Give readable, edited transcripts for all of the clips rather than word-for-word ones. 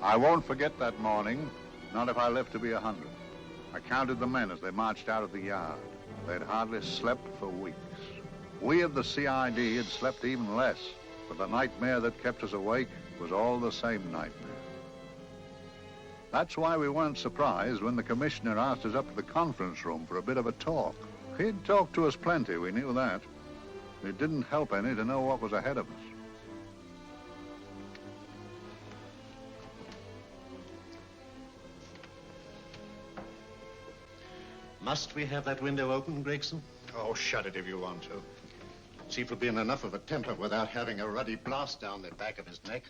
I won't forget that morning, not if I live to be 100. I counted the men as they marched out of the yard. They'd hardly slept for weeks. We of the CID had slept even less, but the nightmare that kept us awake was all the same nightmare. That's why we weren't surprised when the commissioner asked us up to the conference room for a bit of a talk. He'd talked to us plenty, we knew that. It didn't help any to know what was ahead of us. Must we have that window open, Gregson? Oh, shut it if you want to. Chief will be in enough of a temper without having a ruddy blast down the back of his neck.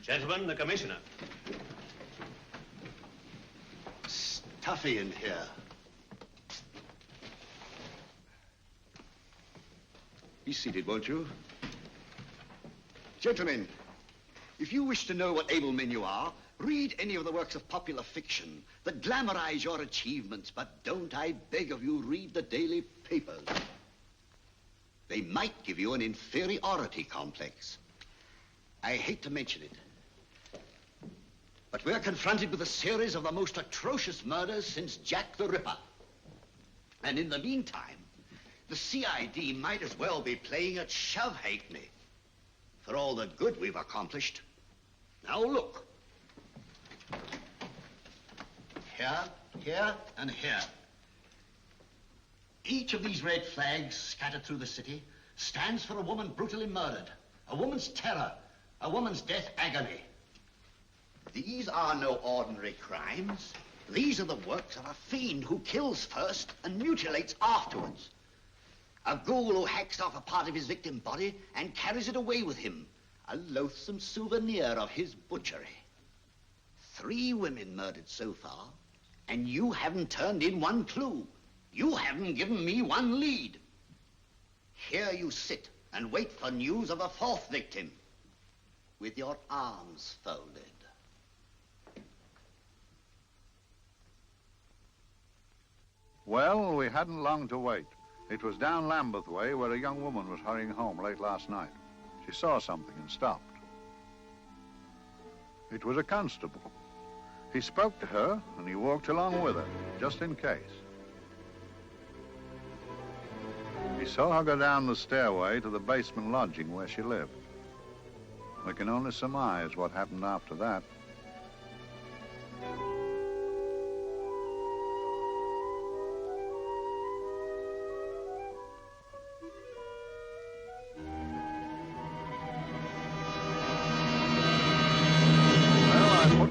Gentlemen, the commissioner. Stuffy in here. Be seated, won't you? Gentlemen, if you wish to know what able men you are, read any of the works of popular fiction that glamorize your achievements, but don't, I beg of you, read the daily papers. They might give you an inferiority complex. I hate to mention it, but we're confronted with a series of the most atrocious murders since Jack the Ripper. And in the meantime, the CID might as well be playing at shove-halfpenny for all the good we've accomplished. Now look. Here, here, and here. Each of these red flags scattered through the city stands for a woman brutally murdered, a woman's terror, a woman's death agony. These are no ordinary crimes. These are the works of a fiend who kills first and mutilates afterwards. A ghoul who hacks off a part of his victim's body and carries it away with him, a loathsome souvenir of his butchery. 3 women murdered so far, and you haven't turned in one clue. You haven't given me one lead. Here you sit and wait for news of a 4th victim, with your arms folded. Well, we hadn't long to wait. It was down Lambeth Way where a young woman was hurrying home late last night. She saw something and stopped. It was a constable. He spoke to her and he walked along with her, just in case. He saw her go down the stairway to the basement lodging where she lived. We can only surmise what happened after that.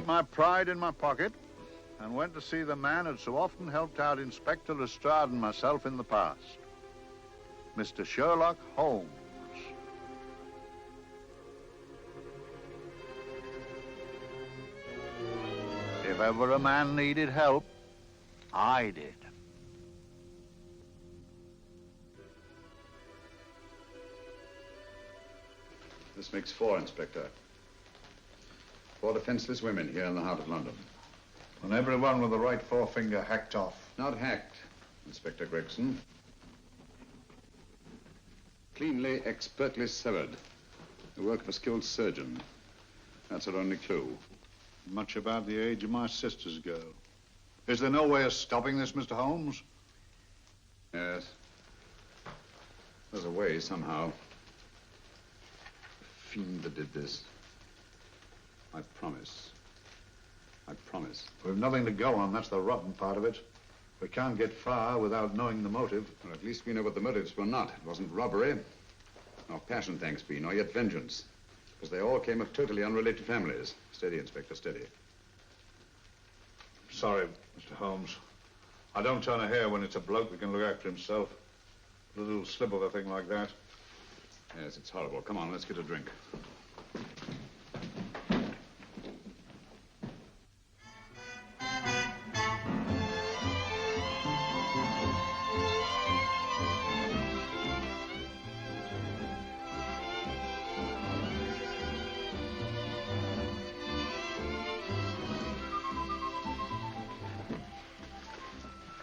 My pride in my pocket and went to see the man who'd so often helped out Inspector Lestrade and myself in the past, Mr. Sherlock Holmes. If ever a man needed help, I did. This makes 4, Inspector. 4 defenseless women here in the heart of London. And everyone with the right forefinger hacked off. Not hacked, Inspector Gregson. Cleanly, expertly severed. The work of a skilled surgeon. That's our only clue. Much about the age of my sister's girl. Is there no way of stopping this, Mr. Holmes? Yes. There's a way, somehow. The fiend that did this. I promise. I promise. We've nothing to go on. That's the rotten part of it. We can't get far without knowing the motive. Well, at least we know what the motives were not. It wasn't robbery, nor passion, thanks be, nor yet vengeance. Because they all came of totally unrelated families. Steady, Inspector, steady. Sorry, Mr. Holmes. I don't turn a hair when it's a bloke that can look after himself. A little slip of a thing like that. Yes, it's horrible. Come on, let's get a drink.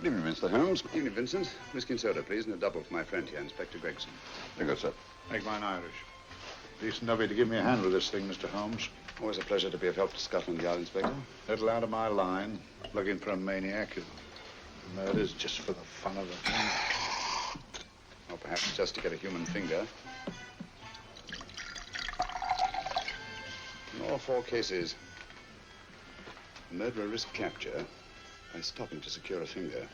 Good evening, Mr. Holmes. Evening, Vincent. Whiskey and soda, please, and a double for my friend here, Inspector Gregson. Very good, sir. Make mine Irish. Decent of you to give me a hand with this thing, Mr. Holmes. Always a pleasure to be of help to Scotland Yard, Inspector. Little out of my line, looking for a maniac who murders just for the fun of it. Or perhaps just to get a human finger. In all 4 cases, the murderer risked capture by stopping to secure a finger.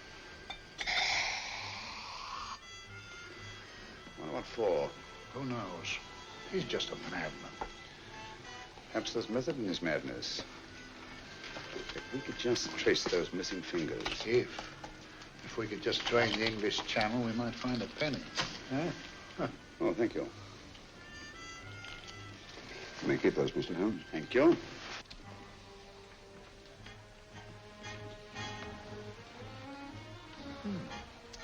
Well, what for? Who knows? He's just a madman. Perhaps there's method in his madness. If we could just trace those missing fingers. If we could just drain the English Channel, we might find a penny. Huh? Oh, thank you. You may keep those, Mr. Holmes. Thank you.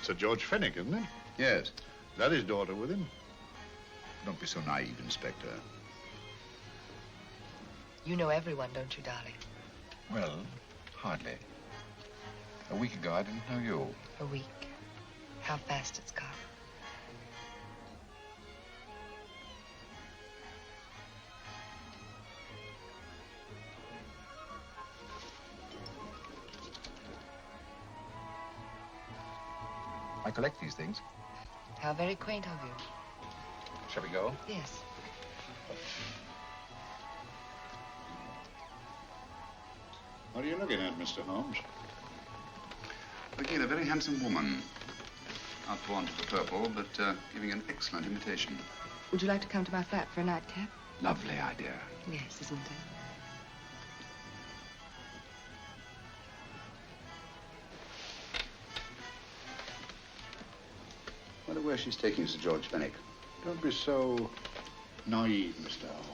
Sir George Fenwick, isn't it? Yes. Is that his daughter with him? Don't be so naive, Inspector. You know everyone, don't you, darling? Well, hardly. A week ago, I didn't know you. A week. How fast it's gone. I collect these things. How very quaint of you. Shall we go? Yes. What are you looking at, Mr. Holmes? Looking at a very handsome woman. Not drawn to the purple, but giving an excellent imitation. Would you like to come to my flat for a nightcap? Lovely idea. Yes, isn't it? Wonder where she's taking Sir George Fenwick. Don't be so naive, Mr. Holmes.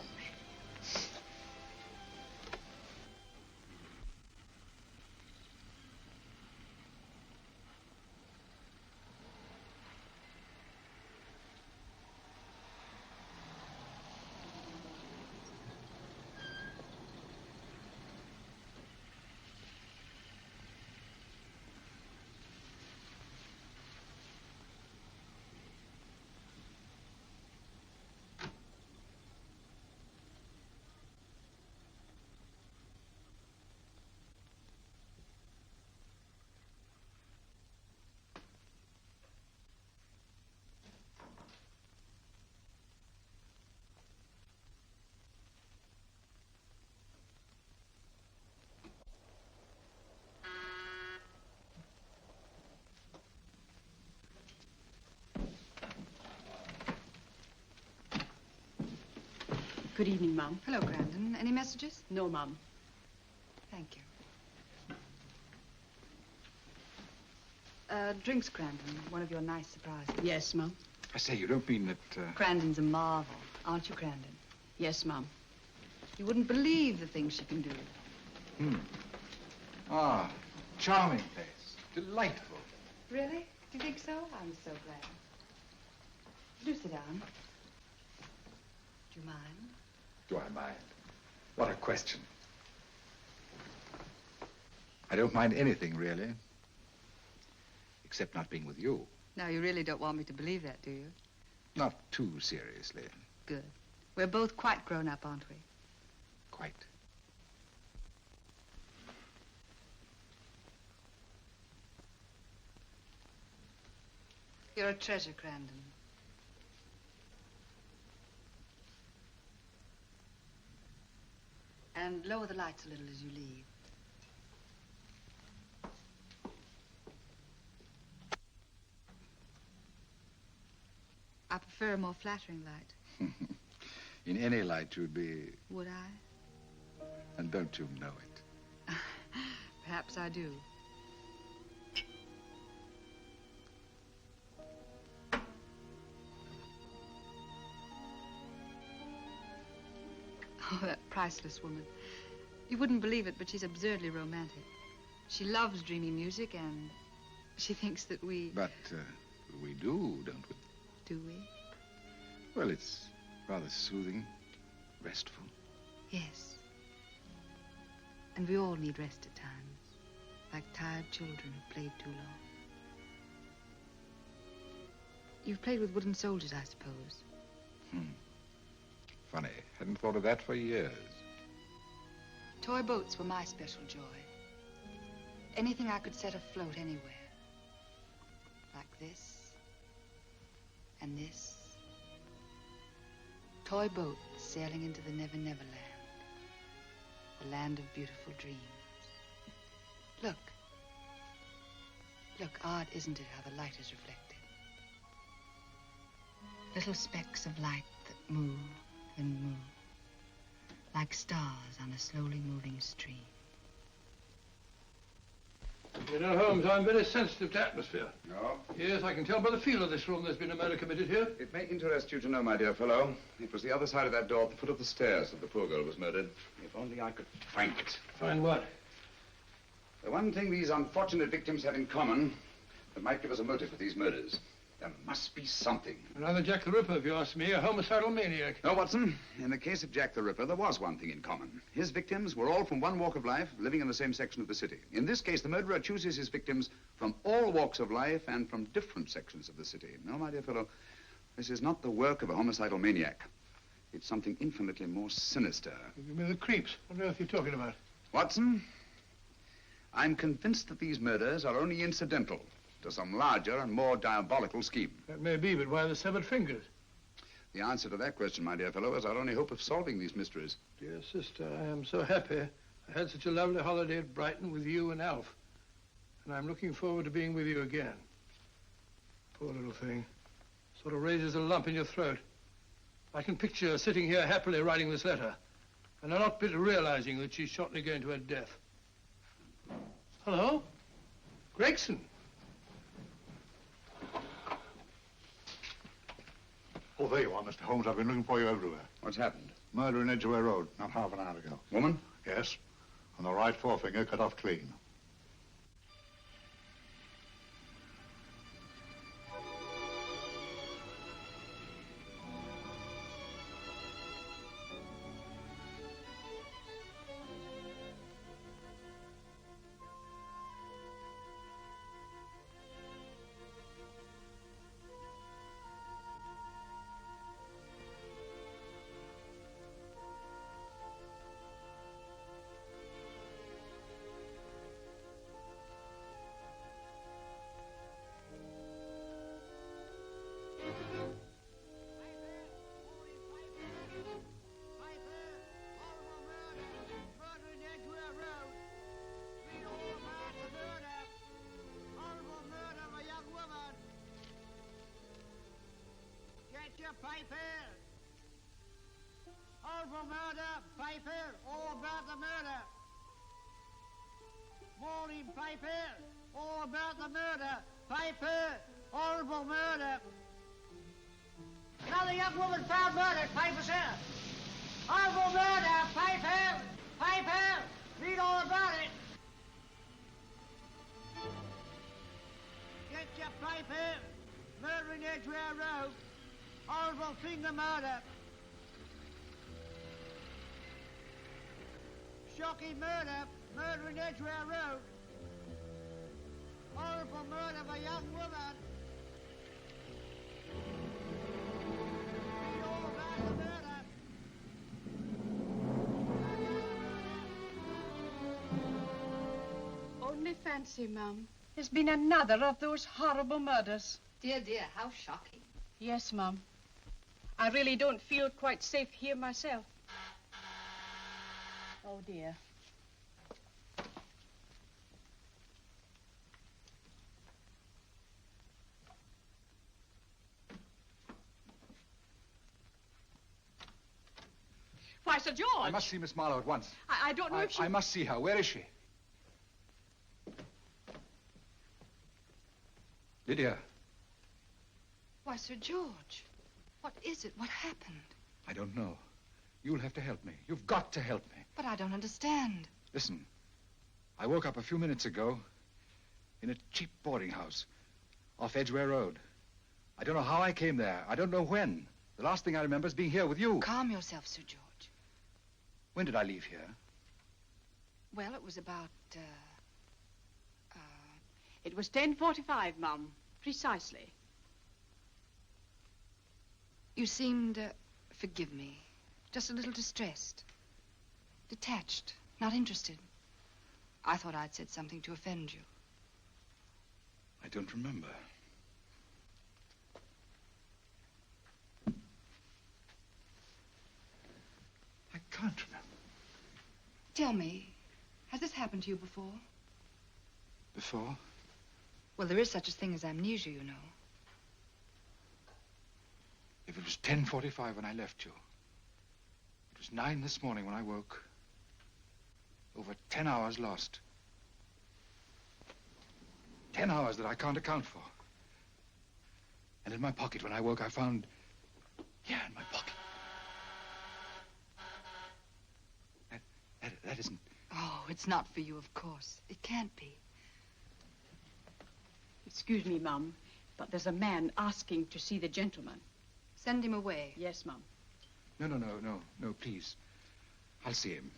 Good evening, Mum. Hello, Grandon. Any messages? No, Mum. Thank you. Drinks, Grandon. One of your nice surprises. Yes, Mum. I say, you don't mean that... Grandon's a marvel, aren't you, Grandon? Yes, Mum. You wouldn't believe the things she can do. Ah, charming place. Delightful. Really? Do you think so? I'm so glad. Do sit down. Do you mind? Do I mind? What a question. I don't mind anything, really. Except not being with you. Now, you really don't want me to believe that, do you? Not too seriously. Good. We're both quite grown up, aren't we? Quite. You're a treasure, Grandon. And lower the lights a little as you leave. I prefer a more flattering light. In any light, you'd be... Would I? And don't you know it? Perhaps I do. Oh, that priceless woman. You wouldn't believe it, but she's absurdly romantic. She loves dreamy music, and she thinks that we... But we do, don't we? Do we? Well, it's rather soothing, restful. Yes. And we all need rest at times, like tired children who played too long. You've played with wooden soldiers, I suppose. Funny. Hadn't thought of that for years. Toy boats were my special joy. Anything I could set afloat anywhere. Like this. And this. Toy boats sailing into the Never Never Land. The land of beautiful dreams. Look. Look, odd, isn't it, how the light is reflected? Little specks of light that move and move. Like stars on a slowly moving stream. You know, Holmes, I'm very sensitive to atmosphere. No? Yes, I can tell by the feel of this room there's been a murder committed here. It may interest you to know, my dear fellow, it was the other side of that door at the foot of the stairs that the poor girl was murdered. If only I could find it. Find what? The one thing these unfortunate victims have in common that might give us a motive for these murders. There must be something. Another Jack the Ripper, if you ask me, a homicidal maniac. No, Watson. In the case of Jack the Ripper, there was one thing in common. His victims were all from one walk of life, living in the same section of the city. In this case, the murderer chooses his victims from all walks of life and from different sections of the city. No, my dear fellow, this is not the work of a homicidal maniac. It's something infinitely more sinister. You give me the creeps. What on earth are you talking about? Watson, I'm convinced that these murders are only incidental to some larger and more diabolical scheme. That may be, but why the severed fingers? The answer to that question, my dear fellow, is our only hope of solving these mysteries. Dear sister, I am so happy. I had such a lovely holiday at Brighton with you and Alf. And I'm looking forward to being with you again. Poor little thing. Sort of raises a lump in your throat. I can picture her sitting here happily writing this letter. And I'm not bit realizing that she's shortly going to her death. Hello? Gregson. Oh, there you are, Mr. Holmes. I've been looking for you everywhere. What's happened? Murder in Edgware Road, not half an hour ago. Woman? Yes. And the right forefinger cut off clean. Piper! Horrible murder, Piper! All about the murder! Morning, Piper! All about the murder! Piper! Horrible murder! Another young woman found murdered, Piper, sir! Horrible murder, Piper! Piper! Read all about it! Get your Piper! Murder in Edgware Road! Horrible finger murder. Shocking murder. Murder in Edgware Road. Horrible murder of a young woman. Read all about the murder. Only fancy, Mum. There's been another of those horrible murders. Dear, dear, how shocking. Yes, Mum. I really don't feel quite safe here myself. Oh, dear. Why, Sir George! I must see Miss Marlowe at once. I don't know if she... I must see her. Where is she? Lydia. Why, Sir George, what is it? What happened? I don't know. You'll have to help me. You've got to help me. But I don't understand. Listen, I woke up a few minutes ago in a cheap boarding house off Edgware Road. I don't know how I came there. I don't know when. The last thing I remember is being here with you. Calm yourself, Sir George. When did I leave here? Well, it was about, It was 10:45, Mum. Precisely. You seemed, forgive me, just a little distressed. Detached, not interested. I thought I'd said something to offend you. I don't remember. I can't remember. Tell me, has this happened to you before? Before? Well, there is such a thing as amnesia, you know. If it was 10:45 when I left you, it was 9 this morning when I woke. Over 10 hours lost. 10 hours that I can't account for. And in my pocket when I woke, I found... Yeah, in my pocket. That isn't... Oh, it's not for you, of course. It can't be. Excuse me, Mum, but there's a man asking to see the gentleman. Send him away. Yes, Mum. No, please. I'll see him.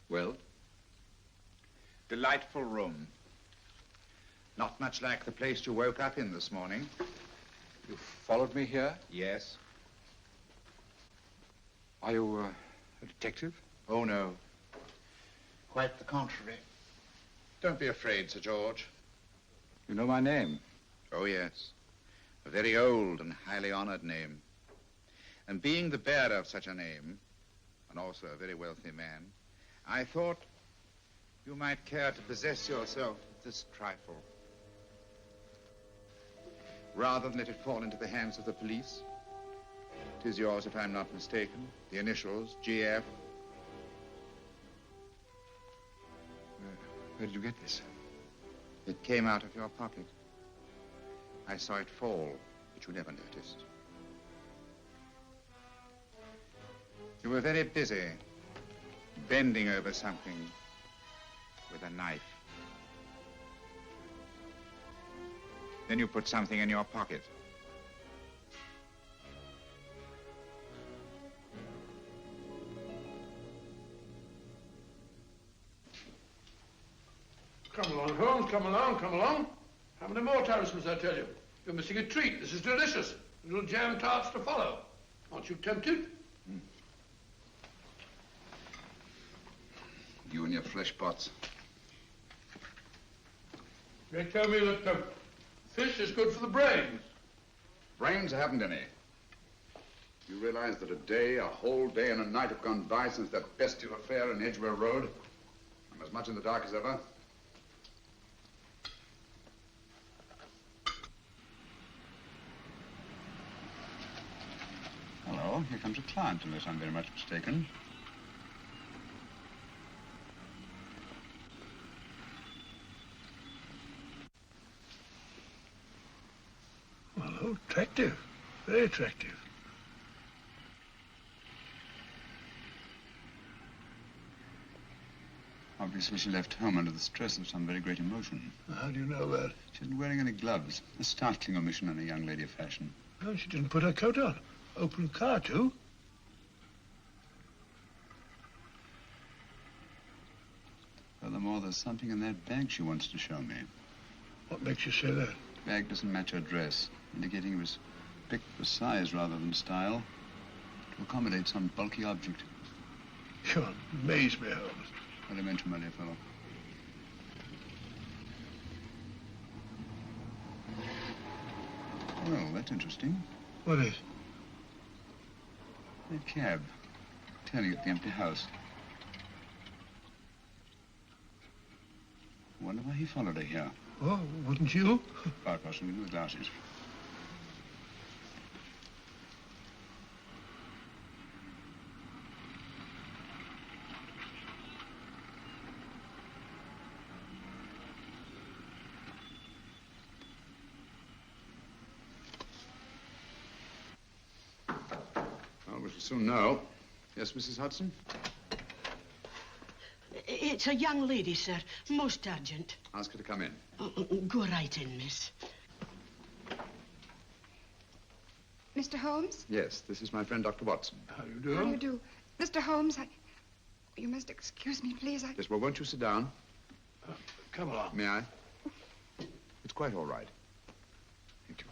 Well? Delightful room. Not much like the place you woke up in this morning. You followed me here? Yes. Are you a detective? Oh, no. Quite the contrary. Don't be afraid, Sir George. You know my name? Oh, yes. A very old and highly honored name. And being the bearer of such a name, and also a very wealthy man, I thought you might care to possess yourself of this trifle. Rather than let it fall into the hands of the police. It is yours, if I'm not mistaken. The initials, GF. Where did you get this? It came out of your pocket. I saw it fall, but you never noticed. You were very busy, bending over something with a knife. Then you put something in your pocket. Come along, Holmes, come along, come along. How many more times must I tell you? You're missing a treat. This is delicious. Little jam tarts to follow. Aren't you tempted? You and your flesh pots. They tell me that fish is good for the brains. Brains, I haven't any. You realize that a whole day and a night have gone by since that bestial affair in Edgware Road? I'm as much in the dark as ever. Hello, here comes a client, unless I'm very much mistaken. Hello, attractive. Very attractive. Obviously, she left home under the stress of some very great emotion. How do you know that? She isn't wearing any gloves. A startling omission in a young lady of fashion. Oh, she didn't put her coat on. Open the car, too. Furthermore, there's something in that bag she wants to show me. What makes you say that? The bag doesn't match her dress, indicating it was picked for size rather than style, to accommodate some bulky object. You amaze me, Holmes. What I mention, my dear fellow. Well, that's interesting. What is? That cab, turning at the empty house. Wonder why he followed her here. Oh, wouldn't you? Quite possibly, with glasses. Well, we shall soon know. Yes, Mrs. Hudson? It's a young lady, sir. Most urgent. Ask her to come in. Go right in, miss. Mr. Holmes? Yes, this is my friend, Dr. Watson. How do you do? How do you do? Mr. Holmes, you must excuse me, please. Yes, well, won't you sit down? Come along. May I? It's quite all right. Thank you.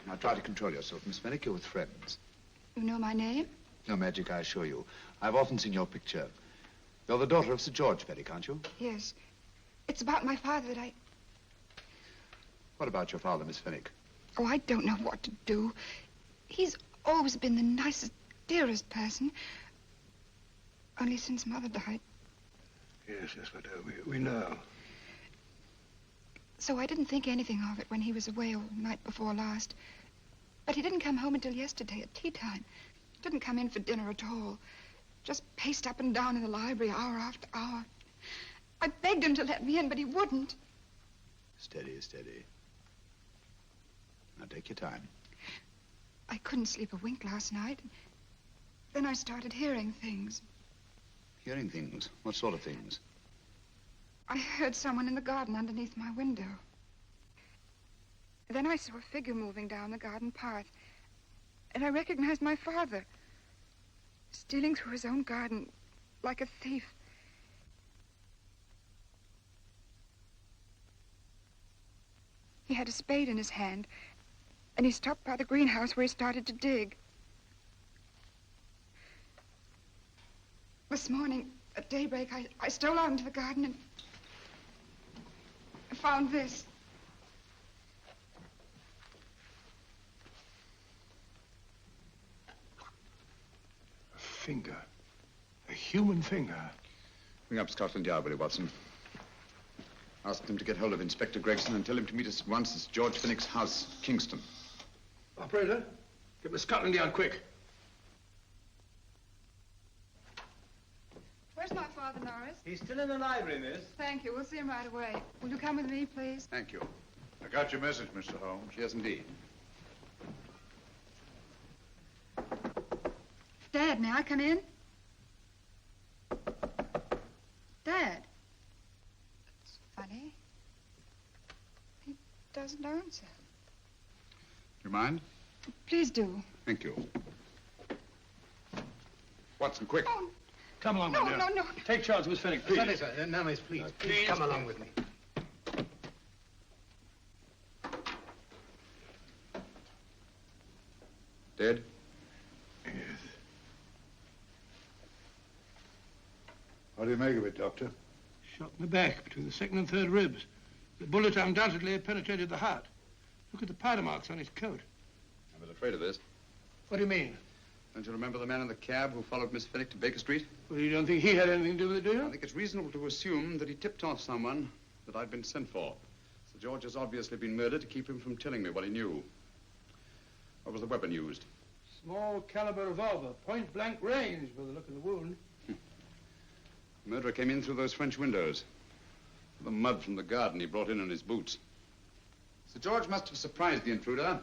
Now try to control yourself, Miss Fenwick. You're with friends. You know my name? No magic, I assure you. I've often seen your picture. You're the daughter of Sir George Fenwick, aren't you? Yes. It's about my father that I... What about your father, Miss Fenwick? Oh, I don't know what to do. He's always been the nicest, dearest person. Only since Mother died. Yes, we do. We know. So I didn't think anything of it when he was away all night before last. But he didn't come home until yesterday at tea time. Didn't come in for dinner at all. Just paced up and down in the library hour after hour. I begged him to let me in, but he wouldn't. Steady, steady. Now take your time. I couldn't sleep a wink last night. Then I started hearing things. Hearing things? What sort of things? I heard someone in the garden underneath my window. Then I saw a figure moving down the garden path. And I recognized my father. Stealing through his own garden like a thief. He had a spade in his hand. And he stopped by the greenhouse where he started to dig. This morning, at daybreak, I stole out into the garden and found this. A finger. A human finger. Bring up Scotland Yard, will you, Watson? Ask them to get hold of Inspector Gregson and tell him to meet us at once at George Fenwick's house, Kingston. Operator, get me Scotland Yard quick. Where's my father, Norris? He's still in the library, miss. Thank you. We'll see him right away. Will you come with me, please? Thank you. I got your message, Mr. Holmes. Yes, indeed. Dad, may I come in? Dad. It's funny. He doesn't answer. You mind? Please do. Thank you. Watson, quick. Oh, Come along, no, my dear. no. Take charge, Miss Fenwick, please. Sorry, sir. No, miss, please. Please come along with me. Dead? Yes. What do you make of it, Doctor? Shot in the back, between the second and third ribs. The bullet undoubtedly penetrated the heart. Look at the powder marks on his coat. I was afraid of this. What do you mean? Don't you remember the man in the cab who followed Miss Fenwick to Baker Street? Well, you don't think he had anything to do with it, do I you? think it's reasonable to assume that he tipped off someone that I'd been sent for. Sir George has obviously been murdered to keep him from telling me what he knew. What was the weapon used? Small caliber revolver, point blank range by the look of the wound. The murderer came in through those French windows. The mud from the garden he brought in on his boots. Sir George must have surprised the intruder.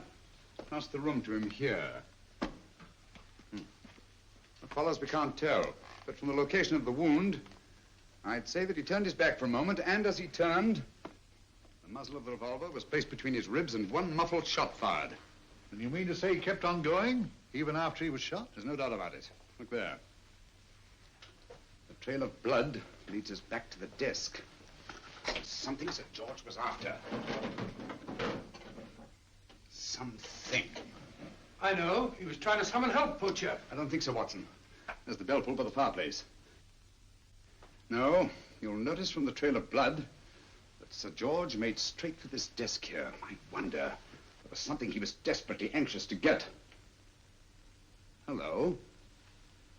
Passed the room to him here. What follows we can't tell. But from the location of the wound, I'd say that he turned his back for a moment, and as he turned, the muzzle of the revolver was placed between his ribs and one muffled shot fired. And you mean to say he kept on going, even after he was shot? There's no doubt about it. Look there. The trail of blood leads us back to the desk. Something Sir George was after. Something. I know. He was trying to summon help, poor chap. I don't think so, Watson. There's the bell pull by the fireplace. No, you'll notice from the trail of blood that Sir George made straight for this desk here. I wonder, there was something he was desperately anxious to get. Hello.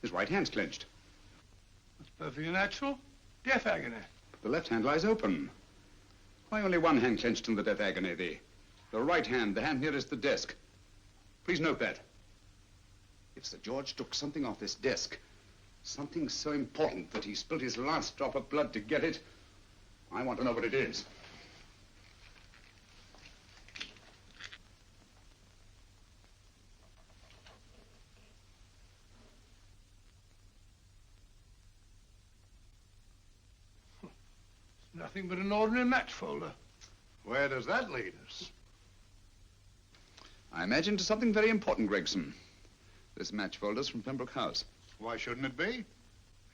His right hand's clenched. That's perfectly natural. Death agony. But the left hand lies open. Why only one hand clenched in the death agony? The right hand, the hand nearest the desk. Please note that. If Sir George took something off this desk, something so important that he spilled his last drop of blood to get it, I want to know what it is. Nothing but an ordinary match folder. Where does that lead us? I imagine to something very important, Gregson. This match folder's from Pembroke House. Why shouldn't it be?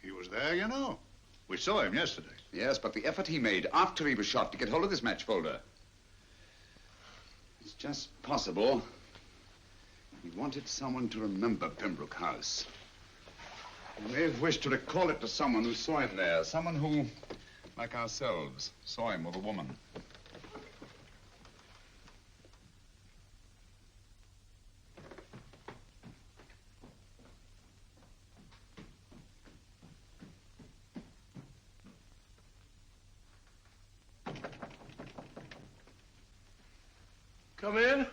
He was there, you know. We saw him yesterday. Yes, but the effort he made after he was shot to get hold of this match folder. It's just possible he wanted someone to remember Pembroke House. He may have wished to recall it to someone who saw him there. Someone who, like ourselves, saw him with a woman. Come in.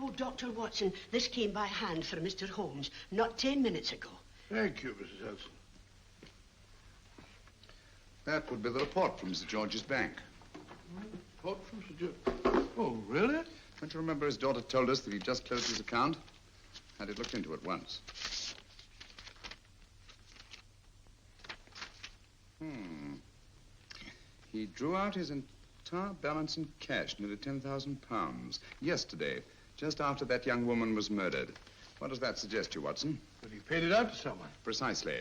Oh, Dr. Watson, this came by hand for Mr. Holmes not 10 minutes ago. Thank you, Mrs. Hudson. That would be the report from Sir George's bank. Report from Sir George? Oh, really? Don't you remember his daughter told us that he'd just closed his account? Had it looked into at once. He drew out his entire balance in cash, nearly £10,000, yesterday, just after that young woman was murdered. What does that suggest to you, Watson? But he paid it out to someone. Precisely.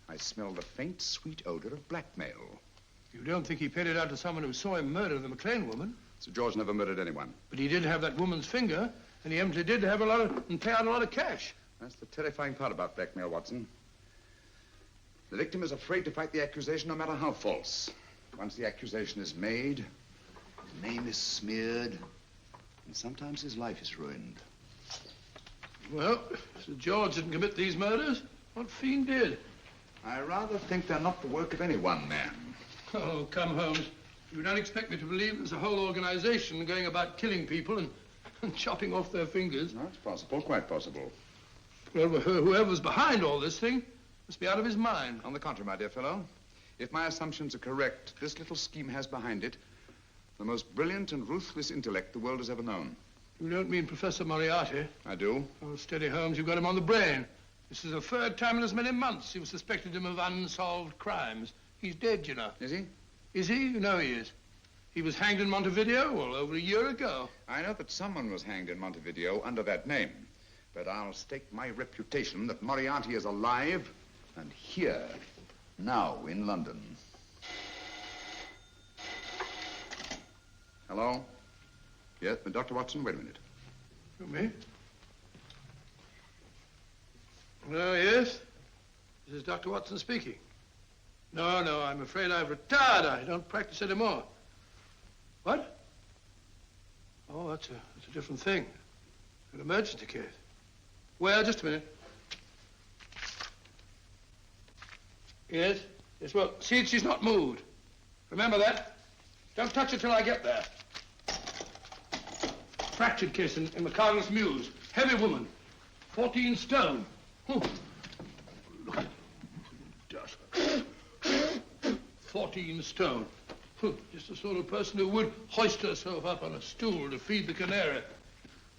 I smell the faint, sweet odor of blackmail. You don't think he paid it out to someone who saw him murder the McLean woman? Sir George never murdered anyone. But he did have that woman's finger, and he empty did have and pay out a lot of cash. That's the terrifying part about blackmail, Watson. The victim is afraid to fight the accusation, no matter how false. Once the accusation is made, his name is smeared, and sometimes his life is ruined. Well, Sir George didn't commit these murders. What fiend did? I rather think they're not the work of any one man. Oh, come, Holmes. You don't expect me to believe there's a whole organization going about killing people and chopping off their fingers. No, it's possible, quite possible. Well, whoever's behind all this thing must be out of his mind. On the contrary, my dear fellow, if my assumptions are correct, this little scheme has behind it the most brilliant and ruthless intellect the world has ever known. You don't mean Professor Moriarty? I do. Oh, steady, Holmes. You've got him on the brain. This is the third time in as many months you've suspected him of unsolved crimes. He's dead, you know. Is he? Is he? You know he is. He was hanged in Montevideo, well, over a year ago. I know that someone was hanged in Montevideo under that name. But I'll stake my reputation that Moriarty is alive and here, now in London. Hello? Yes, Dr. Watson, wait a minute. You me? Oh, yes? This is Dr. Watson speaking. No, I'm afraid I've retired. I don't practice anymore. What? Oh, that's a different thing. An emergency case. Well, just a minute. Yes? Yes, well, see, she's not moved. Remember that? Don't touch her till I get there. Fractured case in McCardle's Mews. Heavy woman. 14 stone. Look at dust. 14 stone. Just the sort of person who would hoist herself up on a stool to feed the canary.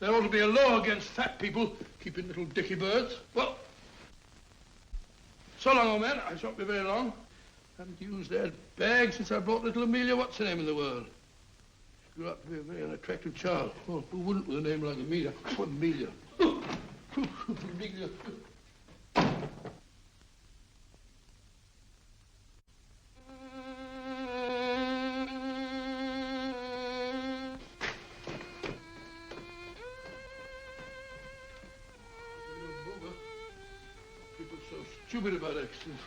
There ought to be a law against fat people keeping little dicky birds. Well, so long, old man. I shan't be very long. Haven't used that bag since I brought little Amelia, what's her name in the world? She grew up to be a very unattractive child. Well, who wouldn't with a name like Amelia? Amelia. Amelia. People so stupid about accidents.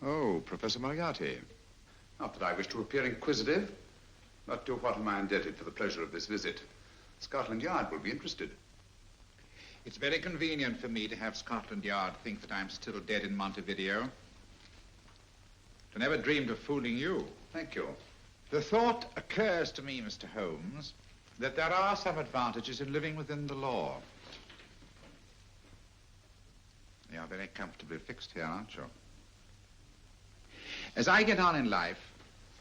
Oh, Professor Moriarty. Not that I wish to appear inquisitive, but to what am I indebted for the pleasure of this visit? Scotland Yard will be interested. It's very convenient for me to have Scotland Yard think that I'm still dead in Montevideo. I never dreamed of fooling you. Thank you. The thought occurs to me, Mr. Holmes, that there are some advantages in living within the law. You are very comfortably fixed here, aren't you? As I get on in life,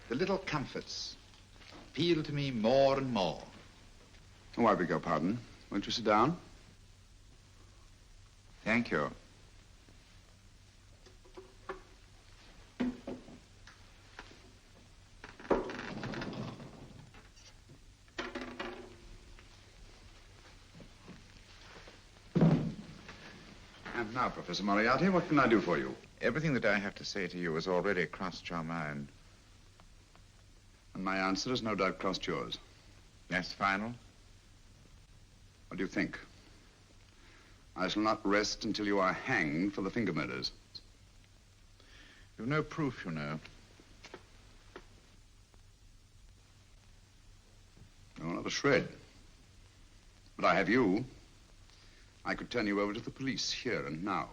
the little comforts appeal to me more and more. Oh, I beg your pardon. Won't you sit down? Thank you. And now, Professor Moriarty, what can I do for you? Everything that I have to say to you has already crossed your mind. And my answer has no doubt crossed yours. That's final? What do you think? I shall not rest until you are hanged for the finger murders. You've no proof, you know. No, not a shred. But I have you. I could turn you over to the police here and now.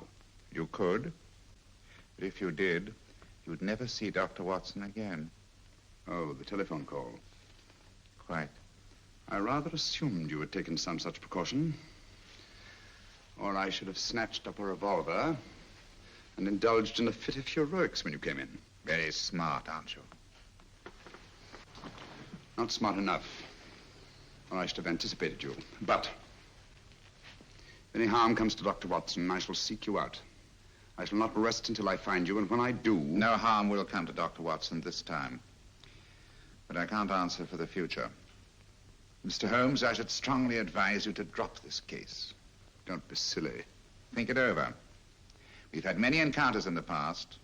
You could. But if you did, you'd never see Dr. Watson again. Oh, the telephone call. Quite. I rather assumed you had taken some such precaution. Or I should have snatched up a revolver and indulged in a fit of heroics when you came in. Very smart, aren't you? Not smart enough. Or I should have anticipated you. But if any harm comes to Dr. Watson, I shall seek you out. I shall not rest until I find you, and when I do... No harm will come to Dr. Watson this time. But I can't answer for the future. Mr. Holmes, I should strongly advise you to drop this case. Don't be silly. Think it over. We've had many encounters in the past.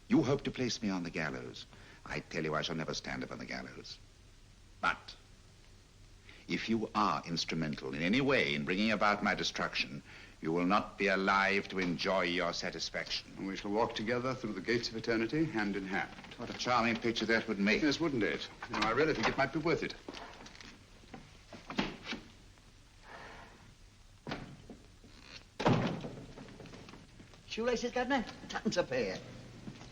You hope to place me on the gallows. I tell you, I shall never stand upon the gallows. But if you are instrumental in any way in bringing about my destruction, you will not be alive to enjoy your satisfaction. And we shall walk together through the gates of eternity, hand in hand. What a charming picture that would make. Yes, wouldn't it? You know, I really think it might be worth it. Shoelaces, Governor? Tuppence a pair.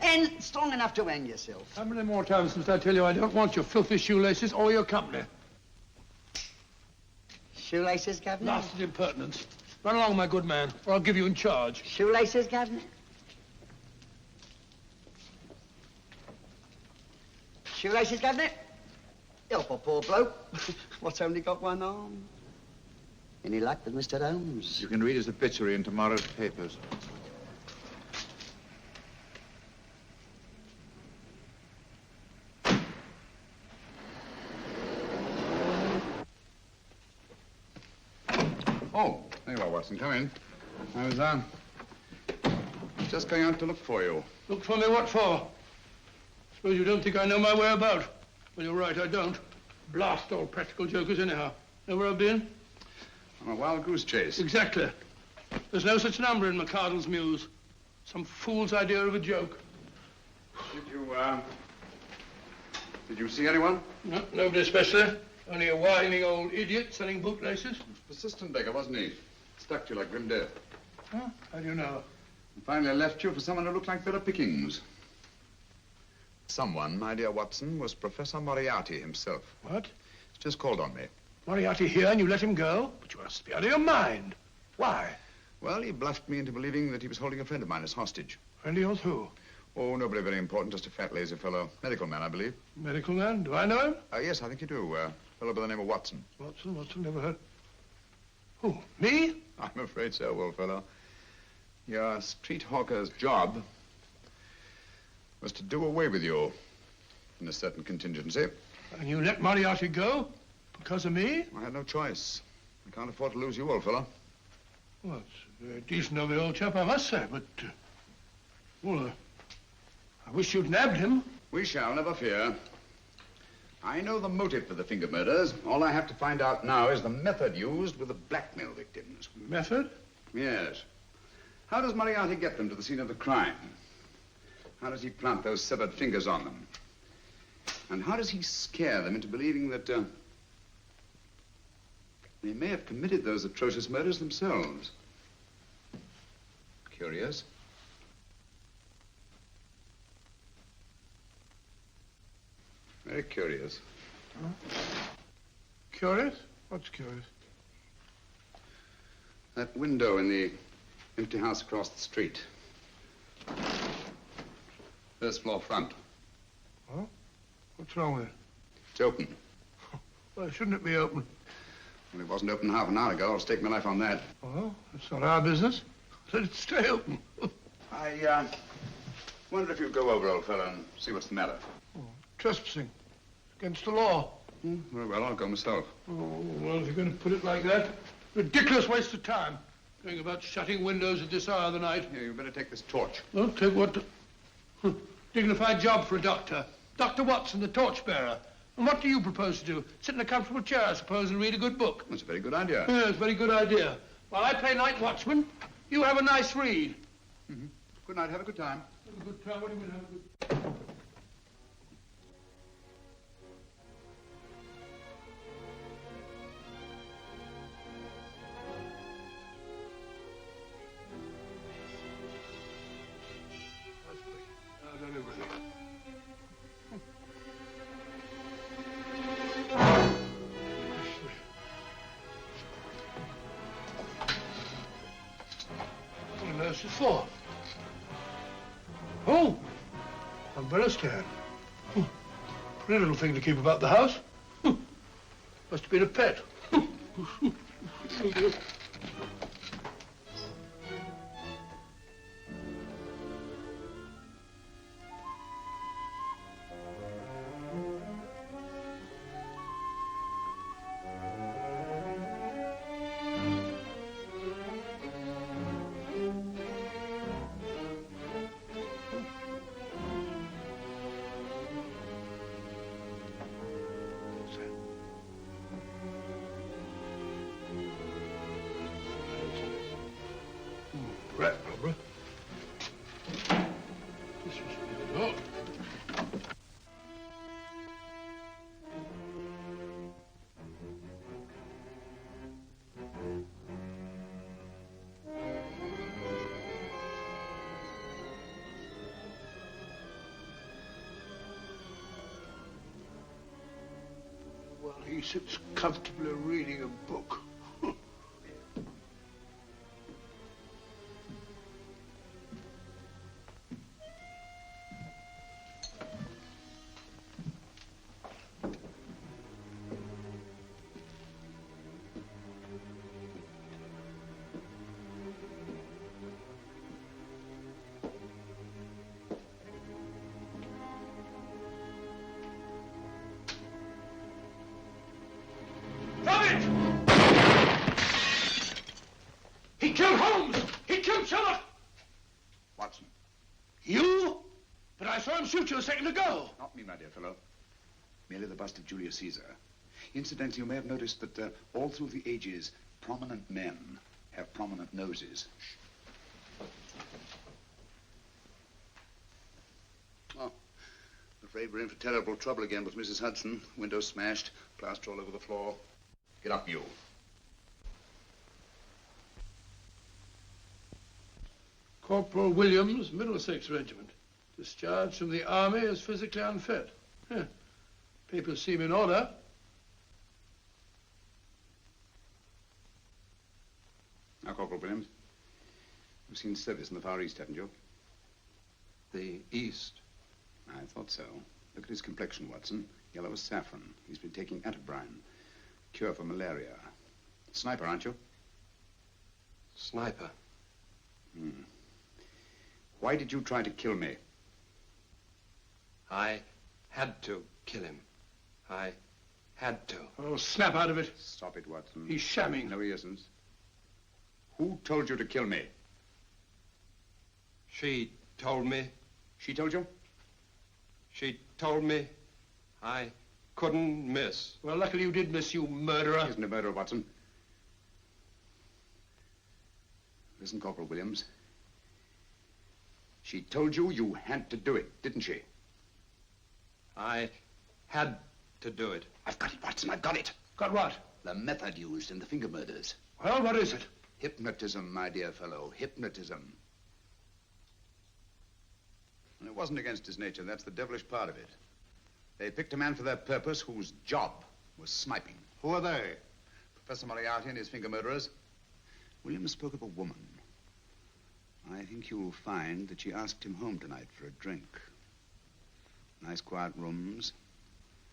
And strong enough to hang yourself. How many more times must I tell you I don't want your filthy shoelaces or your company? Shoelaces, Governor? Blasted impertinence. Run along, my good man, or I'll give you in charge. Shoelaces, Governor? Shoelaces, Governor? Help a poor bloke. What's only got one arm? Any luck with Mr. Holmes? You can read his obituary in tomorrow's papers. Oh, there you are, Watson. Come in. I was, just going out to look for you. Look for me what for? Suppose you don't think I know my way about. Well, you're right, I don't. Blast all practical jokers anyhow. Know where I've been? On a wild goose chase. Exactly. There's no such number in McCardle's Muse. Some fool's idea of a joke. Did you see anyone? No, nobody especially. Only a whining old idiot selling bootlaces. Persistent beggar, wasn't he? Stuck to you like grim death. Huh? How do you know? And finally left you for someone who looked like better pickings. Someone, my dear Watson, was Professor Moriarty himself. What? He's just called on me. Moriarty here and you let him go? But you must be out of your mind. Why? Well, he bluffed me into believing that he was holding a friend of mine as hostage. Friend of yours who? Oh, nobody very important, just a fat, lazy fellow. Medical man, I believe. Medical man? Do I know him? Yes, I think you do. A fellow by the name of Watson. Watson, never heard. Who, me? I'm afraid so, old fellow. Your street hawker's job was to do away with you in a certain contingency. And you let Moriarty go? Because of me? I had no choice. I can't afford to lose you, old fellow. Well, it's very decent of the old chap, I must say, but... I wish you'd nabbed him. We shall, never fear. I know the motive for the finger murders. All I have to find out now is the method used with the blackmail victims. Method? Yes. How does Moriarty get them to the scene of the crime? How does he plant those severed fingers on them? And how does he scare them into believing that they may have committed those atrocious murders themselves? Curious. Very curious. Huh? Curious? What's curious? That window in the empty house across the street. First floor front. Huh? What's wrong with it? It's open. Well, shouldn't it be open? Well, it wasn't open half an hour ago. I'll stake my life on that. Well, it's not our business. Let it stay open. I wonder if you'd go over, old fellow, and see what's the matter. Oh, trespassing. Against the law. Very well, I'll go myself. Oh, well, if you're going to put it like that, ridiculous waste of time. Going about shutting windows at this hour of the night. Here, you better take this torch. Well, take what? Dignified job for a doctor. Dr. Watson, the torchbearer. And what do you propose to do? Sit in a comfortable chair, I suppose, and read a good book? That's a very good idea. Yes, very good idea. While I play night watchman, you have a nice read. Mm-hmm. Good night. Have a good time. Have a good time. What do you mean, have a good... For? Oh, umbrella stand. Pretty little thing to keep about the house. Must have been a pet. Rat robber. This must be the dog. Well, he sits comfortably reading a book. He killed Holmes! He killed Sherlock! Watson. You? But I saw him shoot you a second ago. Not me, my dear fellow. Merely the bust of Julius Caesar. Incidentally, you may have noticed that all through the ages, prominent men have prominent noses. Oh, afraid we're in for terrible trouble again with Mrs. Hudson. Windows smashed, plaster all over the floor. Get up, you. Corporal Williams, Middlesex Regiment. Discharged from the army as physically unfit. Papers seem in order. Now, Corporal Williams, you've seen service in the Far East, haven't you? The East? I thought so. Look at his complexion, Watson. Yellow as saffron. He's been taking atabrine. Cure for malaria. Sniper, aren't you? Sniper. Why did you try to kill me? I had to kill him. I had to. Oh, snap out of it. Stop it, Watson. He's shamming. No, he isn't. Who told you to kill me? She told me. She told you? She told me I couldn't miss. Well, luckily you did miss, you murderer. He isn't a murderer, Watson. Listen, Corporal Williams. She told you you had to do it, didn't she? I had to do it. I've got it, Watson, I've got it. Got what? The method used in the finger murders. Well, what is it? Hypnotism, my dear fellow, hypnotism. And it wasn't against his nature, that's the devilish part of it. They picked a man for their purpose whose job was sniping. Who are they? Professor Moriarty and his finger murderers. Williams spoke of a woman. I think you'll find that she asked him home tonight for a drink. Nice quiet rooms,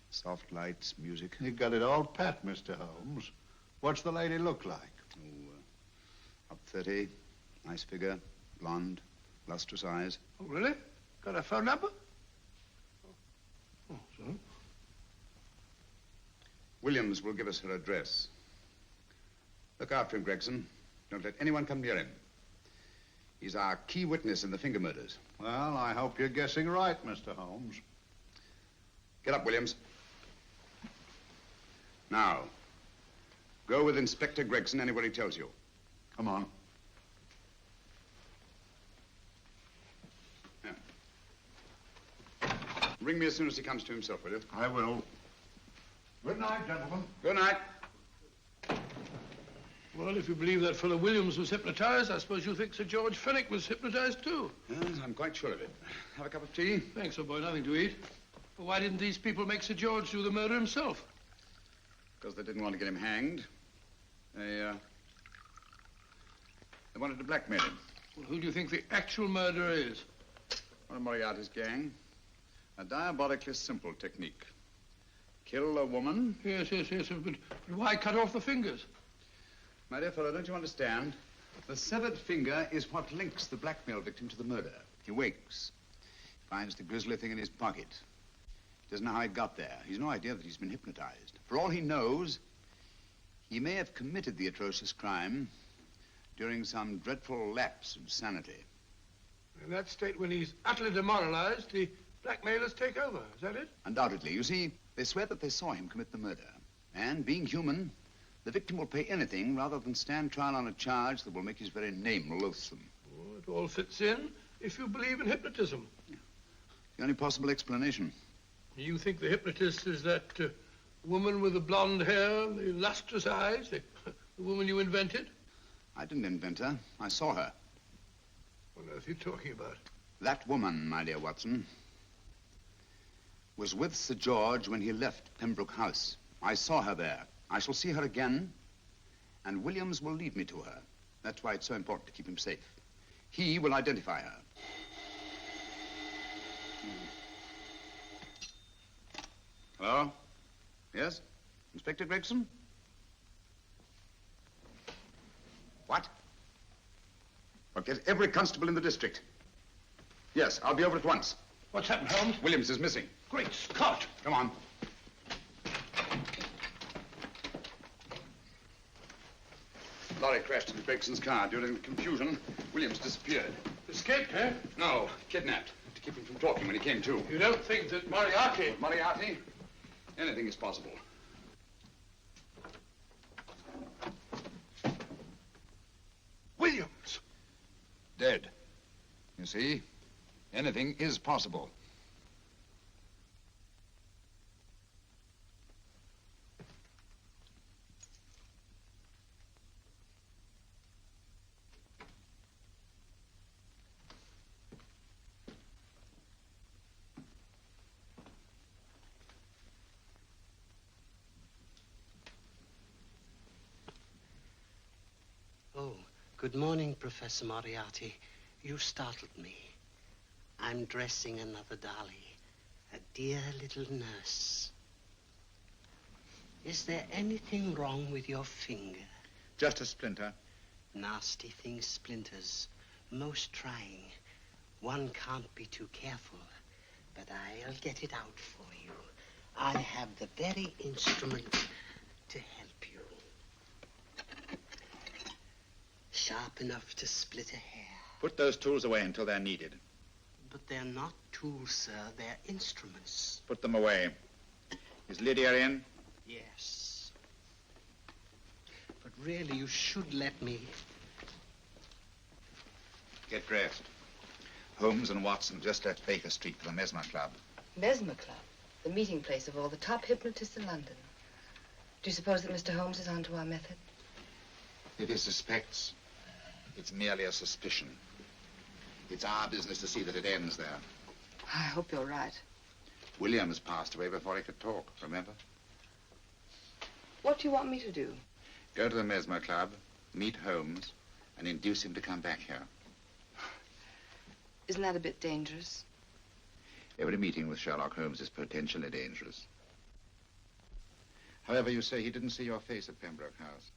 soft lights, music. You got it all pat, Mr. Holmes. What's the lady look like? Up 30, nice figure, blonde, lustrous eyes. Oh, really? Got a phone number? Oh, so? Williams will give us her address. Look after him, Gregson. Don't let anyone come near him. He's our key witness in the finger murders. Well, I hope you're guessing right, Mr. Holmes. Get up, Williams. Now, go with Inspector Gregson anywhere he tells you. Come on. Yeah. Ring me as soon as he comes to himself, will you? I will. Good night, gentlemen. Good night. Well, if you believe that fellow Williams was hypnotized, I suppose you think Sir George Fenwick was hypnotized too. Yes, I'm quite sure of it. Have a cup of tea? Thanks, old boy. Nothing to eat. But why didn't these people make Sir George do the murder himself? Because they didn't want to get him hanged. They wanted to blackmail him. Well, who do you think the actual murderer is? One of Moriarty's gang. A diabolically simple technique. Kill a woman. Yes, but why cut off the fingers? My dear fellow, don't you understand? The severed finger is what links the blackmail victim to the murder. He wakes, finds the grisly thing in his pocket. He doesn't know how it got there. He's no idea that he's been hypnotized. For all he knows, he may have committed the atrocious crime during some dreadful lapse of sanity. In that state, when he's utterly demoralized, the blackmailers take over. Is that it? Undoubtedly. You see, they swear that they saw him commit the murder. And being human, the victim will pay anything rather than stand trial on a charge that will make his very name loathsome. Oh, it all fits in if you believe in hypnotism. Yeah. The only possible explanation. You think the hypnotist is that woman with the blonde hair, the lustrous eyes, the woman you invented? I didn't invent her. I saw her. What on earth are you talking about? That woman, my dear Watson, was with Sir George when he left Pembroke House. I saw her there. I shall see her again, and Williams will lead me to her. That's why it's so important to keep him safe. He will identify her. Hello? Yes? Inspector Gregson? What? Well, get every constable in the district. Yes, I'll be over at once. What's happened, Holmes? Williams is missing. Great Scott! Come on. Lorry crashed into Gregson's car. During the confusion, Williams disappeared. Escaped, eh? No, kidnapped. To keep him from talking when he came to. You don't think that Moriarty... Moriarty? Anything is possible. Williams! Dead. You see? Anything is possible. Oh, good morning, Professor Moriarty. You startled me. I'm dressing another dolly, a dear little nurse. Is there anything wrong with your finger? Just a splinter. Nasty thing, splinters. Most trying. One can't be too careful, but I'll get it out for you. I have the very instrument to help you. Sharp enough to split a hair. Put those tools away until they're needed. But they're not tools, sir. They're instruments. Put them away. Is Lydia in? Yes. But really, you should let me... Get dressed. Holmes and Watson just left Baker Street for the Mesmer Club. Mesmer Club? The meeting place of all the top hypnotists in London. Do you suppose that Mr. Holmes is onto our method? If he suspects, it's merely a suspicion. It's our business to see that it ends there. I hope you're right. Williams passed away before he could talk, remember? What do you want me to do? Go to the Mesmer Club, meet Holmes, and induce him to come back here. Isn't that a bit dangerous? Every meeting with Sherlock Holmes is potentially dangerous. However, you say he didn't see your face at Pembroke House.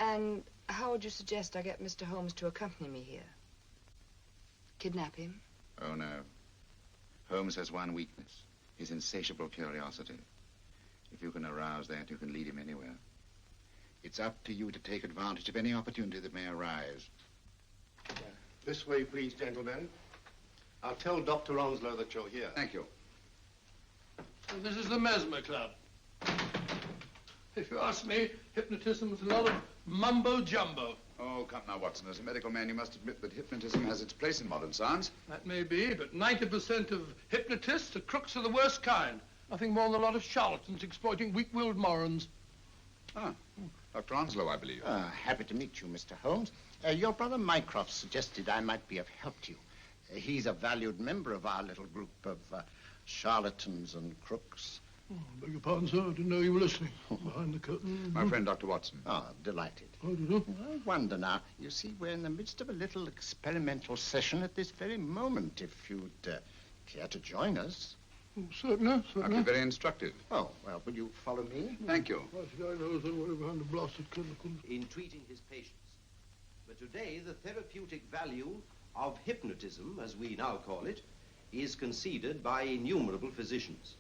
And how would you suggest I get Mr. Holmes to accompany me here? Kidnap him? Oh, no. Holmes has one weakness, his insatiable curiosity. If you can arouse that, you can lead him anywhere. It's up to you to take advantage of any opportunity that may arise. This way, please, gentlemen. I'll tell Dr. Onslow that you're here. Thank you. So this is the Mesmer Club. If you ask me, hypnotism is a lot of mumbo-jumbo. Oh, come now, Watson. As a medical man, you must admit that hypnotism has its place in modern science. That may be, but 90% of hypnotists are crooks of the worst kind. Nothing more than a lot of charlatans exploiting weak-willed morons. Ah, Dr. Onslow, I believe. Happy to meet you, Mr. Holmes. Your brother Mycroft suggested I might be of help to you. He's a valued member of our little group of charlatans and crooks. Oh, beg your pardon, sir. I didn't know you were listening. Behind the curtain. My friend, Dr. Watson. Oh, delighted. How do you do? I wonder now. You see, we're in the midst of a little experimental session at this very moment. If you'd care to join us. Oh, certainly, certainly. That'd be very instructive. Oh, well, will you follow me? Thank you. Why should I know somebody behind the blasted curtain? In treating his patients. But today, the therapeutic value of hypnotism, as we now call it, is conceded by innumerable physicians.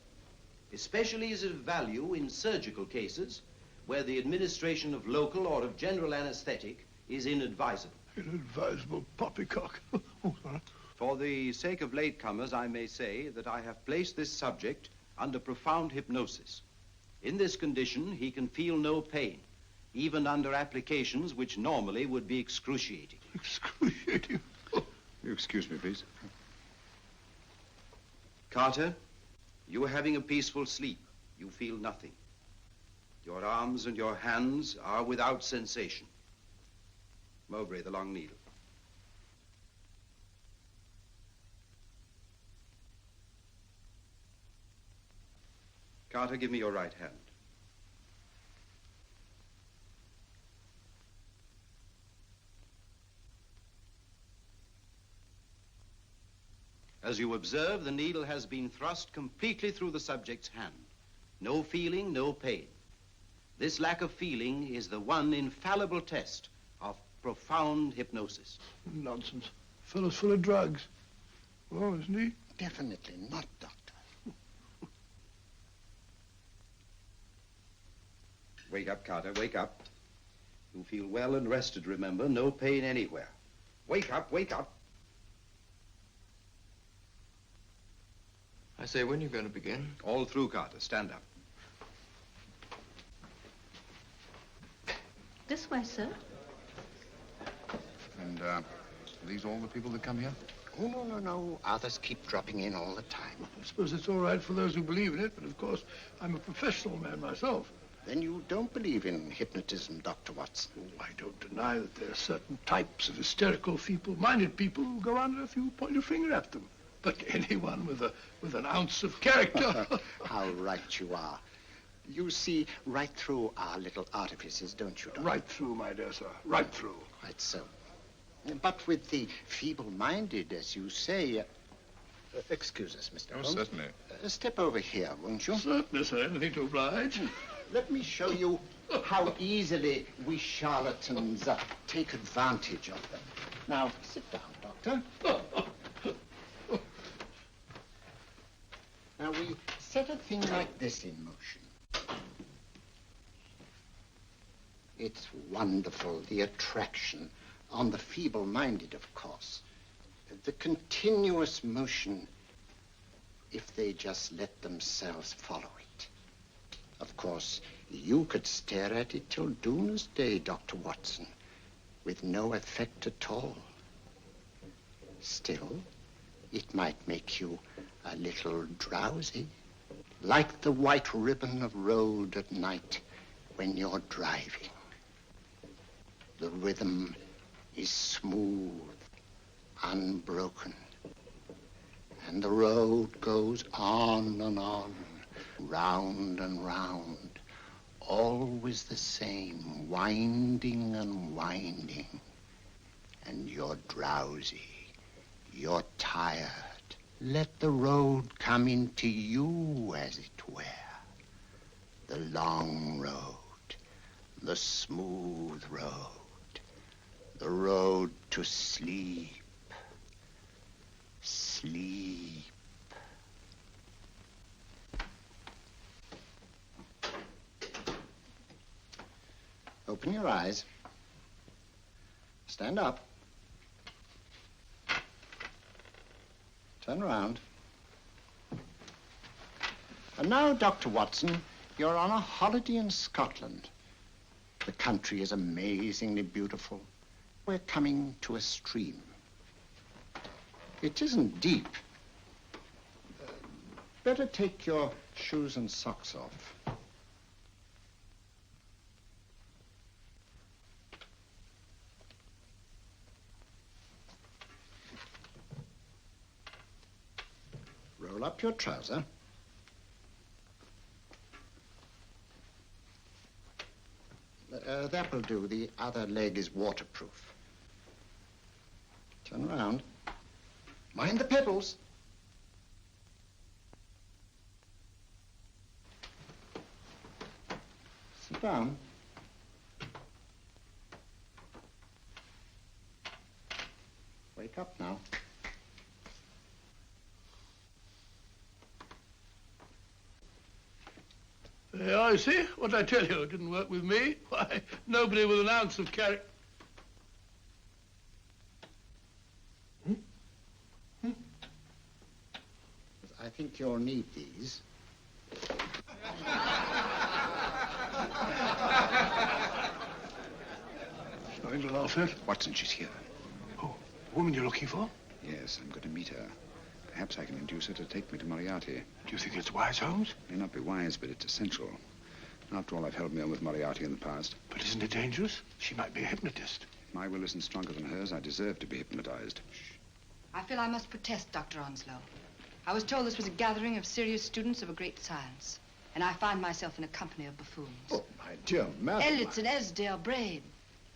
Especially is it of value in surgical cases where the administration of local or of general anesthetic is inadvisable. Inadvisable poppycock. Oh, sorry. For the sake of latecomers, I may say that I have placed this subject under profound hypnosis. In this condition, he can feel no pain, even under applications which normally would be excruciating. Excruciating? You excuse me, please. Carter, you are having a peaceful sleep. You feel nothing. Your arms and your hands are without sensation. Mowbray, the long needle. Carter, give me your right hand. As you observe, the needle has been thrust completely through the subject's hand. No feeling, no pain. This lack of feeling is the one infallible test of profound hypnosis. Nonsense. Fellow's full of drugs. Oh, isn't he? Definitely not, Doctor. Wake up, Carter, wake up. You feel well and rested, remember. No pain anywhere. Wake up, wake up. I say, when are you going to begin? All through, Carter. Stand up. This way, sir. And, are these all the people that come here? Oh, no. Others keep dropping in all the time. I suppose it's all right for those who believe in it, but of course, I'm a professional man myself. Then you don't believe in hypnotism, Dr. Watson? Oh, I don't deny that there are certain types of hysterical, feeble-minded people who go under if you point your finger at them. But anyone with an ounce of character... How right you are. You see right through our little artifices, don't you, Doctor? Right through, my dear sir. Right through. Quite so. But with the feeble-minded, as you say... excuse us, Mr. Holmes. Certainly. Step over here, won't you? Certainly, sir. Anything to oblige. Let me show you how easily we charlatans take advantage of them. Now, sit down, Doctor. Now, we set a thing like this in motion. It's wonderful, the attraction on the feeble-minded, of course. The continuous motion, if they just let themselves follow it. Of course, you could stare at it till doomsday, Dr. Watson, with no effect at all. Still, it might make you a little drowsy, like the white ribbon of road at night when you're driving. The rhythm is smooth, unbroken, and the road goes on and on, round and round, always the same, winding and winding. And you're drowsy, you're tired. Let the road come into you, as it were. The long road, the smooth road, the road to sleep. Sleep. Open your eyes. Stand up. Turn around. And now, Dr. Watson, you're on a holiday in Scotland. The country is amazingly beautiful. We're coming to a stream. It isn't deep. Better take your shoes and socks off. Roll up your trouser. That will do. The other leg is waterproof. Turn around. Mind the pedals. Sit down. Wake up now. There, I see. What did I tell you? It didn't work with me. Why, nobody with an ounce of character. I think you'll need these. Nothing to laugh at. Watson, she's here. Oh, the woman you're looking for? Yes, I'm going to meet her. Perhaps I can induce her to take me to Moriarty. Do you think it's wise, Holmes? May not be wise, but it's essential. After all, I've held me on with Moriarty in the past. But isn't it dangerous? She might be a hypnotist. If my will isn't stronger than hers, I deserve to be hypnotized. I feel I must protest, Dr. Onslow. I was told this was a gathering of serious students of a great science, and I find myself in a company of buffoons. Oh, my dear madam. Elliots and Esdale, Braid.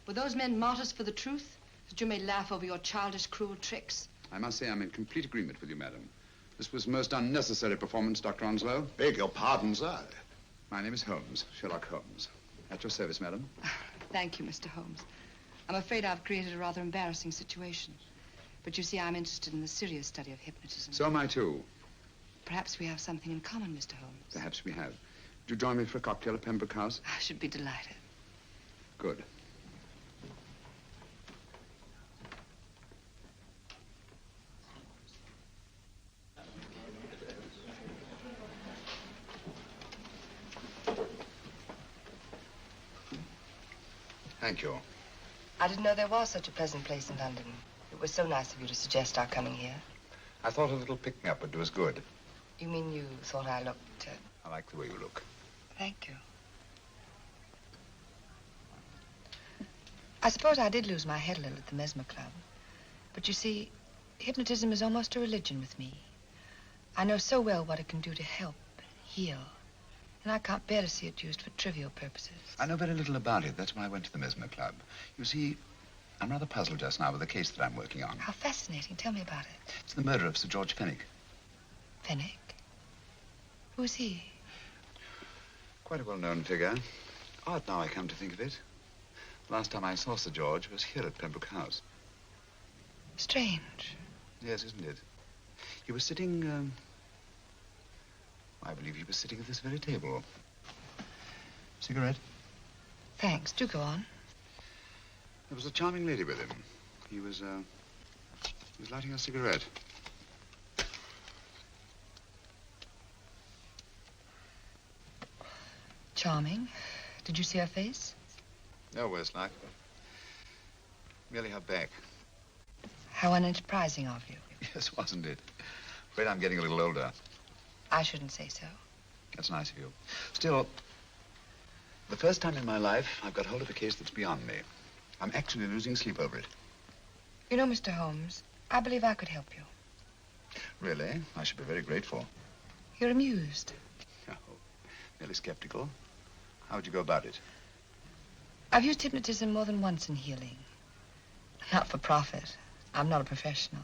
Were those men martyrs for the truth, that you may laugh over your childish, cruel tricks? I must say I'm in complete agreement with you, madam. This was most unnecessary performance, Dr. Onslow. Beg your pardon, sir. My name is Holmes, Sherlock Holmes. At your service, madam. Thank you, Mr. Holmes. I'm afraid I've created a rather embarrassing situation. But you see, I'm interested in the serious study of hypnotism. So am I, too. Perhaps we have something in common, Mr. Holmes. Perhaps we have. Would you join me for a cocktail at Pembroke House? I should be delighted. Good. Thank you. I didn't know there was such a pleasant place in London. It was so nice of you to suggest our coming here. I thought a little pick-me-up would do us good. You mean you thought I looked... I like the way you look. Thank you. I suppose I did lose my head a little at the Mesmer Club. But you see, hypnotism is almost a religion with me. I know so well what it can do to help and heal. And I can't bear to see it used for trivial purposes. I know very little about it. That's why I went to the Mesmer Club. You see, I'm rather puzzled just now with the case that I'm working on. How fascinating. Tell me about it. It's the murder of Sir George Fenwick. Fenwick? Who's he? Quite a well-known figure. Odd now I come to think of it. Last time I saw Sir George was here at Pembroke House. Strange. Yes, isn't it? He was sitting, I believe he was sitting at this very table. Cigarette? Thanks. Do go on. There was a charming lady with him. He was lighting a cigarette. Charming. Did you see her face? No worse like. Merely her back. How unenterprising of you. Yes, wasn't it? Afraid I'm getting a little older. I shouldn't say so. That's nice of you. Still, the first time in my life, I've got hold of a case that's beyond me. I'm actually losing sleep over it. You know, Mr. Holmes, I believe I could help you. Really? I should be very grateful. You're amused. Oh, merely skeptical. How would you go about it? I've used hypnotism more than once in healing. Not for profit. I'm not a professional.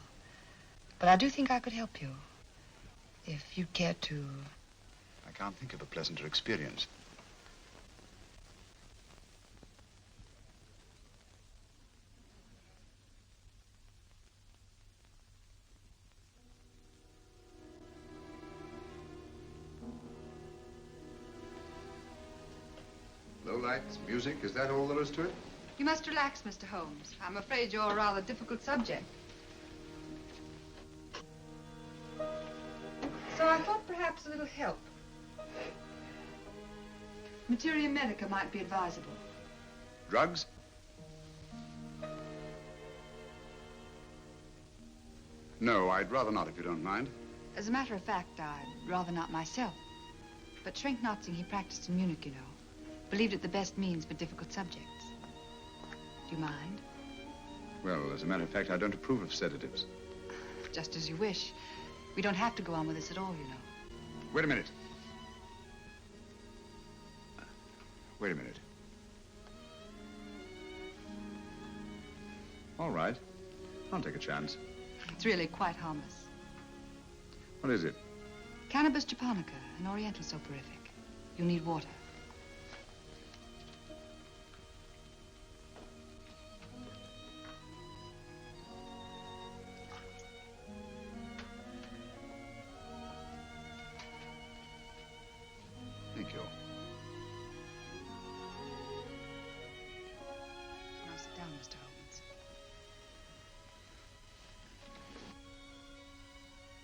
But I do think I could help you. If you'd care to... I can't think of a pleasanter experience. Low lights, music, is that all there is to it? You must relax, Mr. Holmes. I'm afraid you're a rather difficult subject. So I thought perhaps a little help. Materia medica might be advisable. Drugs? No, I'd rather not, if you don't mind. As a matter of fact, I'd rather not myself. But Schrenk-Notzing, he practiced in Munich, you know. Believed it the best means for difficult subjects. Do you mind? Well, as a matter of fact, I don't approve of sedatives. Just as you wish. We don't have to go on with this at all, you know. Wait a minute. Wait a minute. All right. I'll take a chance. It's really quite harmless. What is it? Cannabis japonica, an oriental soporific. You'll need water. Thank you. Now sit down, Mr.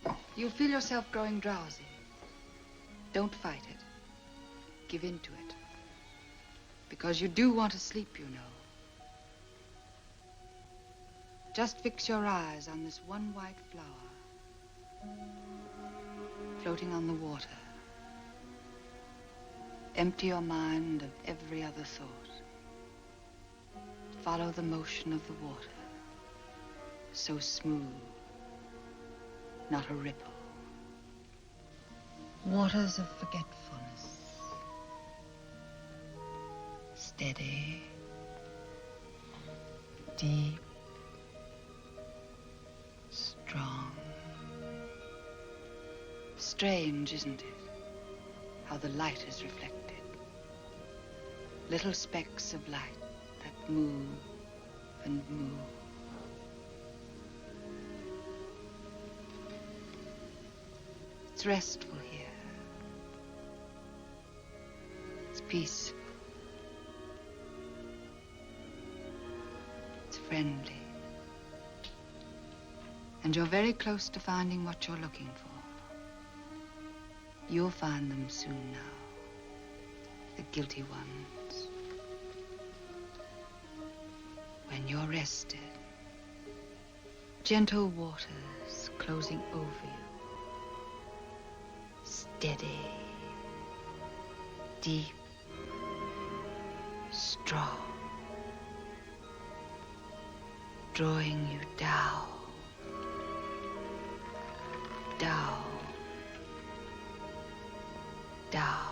Holmes. You'll feel yourself growing drowsy. Don't fight it. Give in to it. Because you do want to sleep, you know. Just fix your eyes on this one white flower floating on the water. Empty your mind of every other thought. Follow the motion of the water. So smooth, not a ripple. Waters of forgetfulness. Steady, deep, strong. Strange, isn't it? How the light is reflected. Little specks of light that move and move. It's restful here. It's peaceful. It's friendly. And you're very close to finding what you're looking for. You'll find them soon now. The guilty ones. When you're rested, gentle waters closing over you. Steady, deep, strong. Drawing you down, down, down.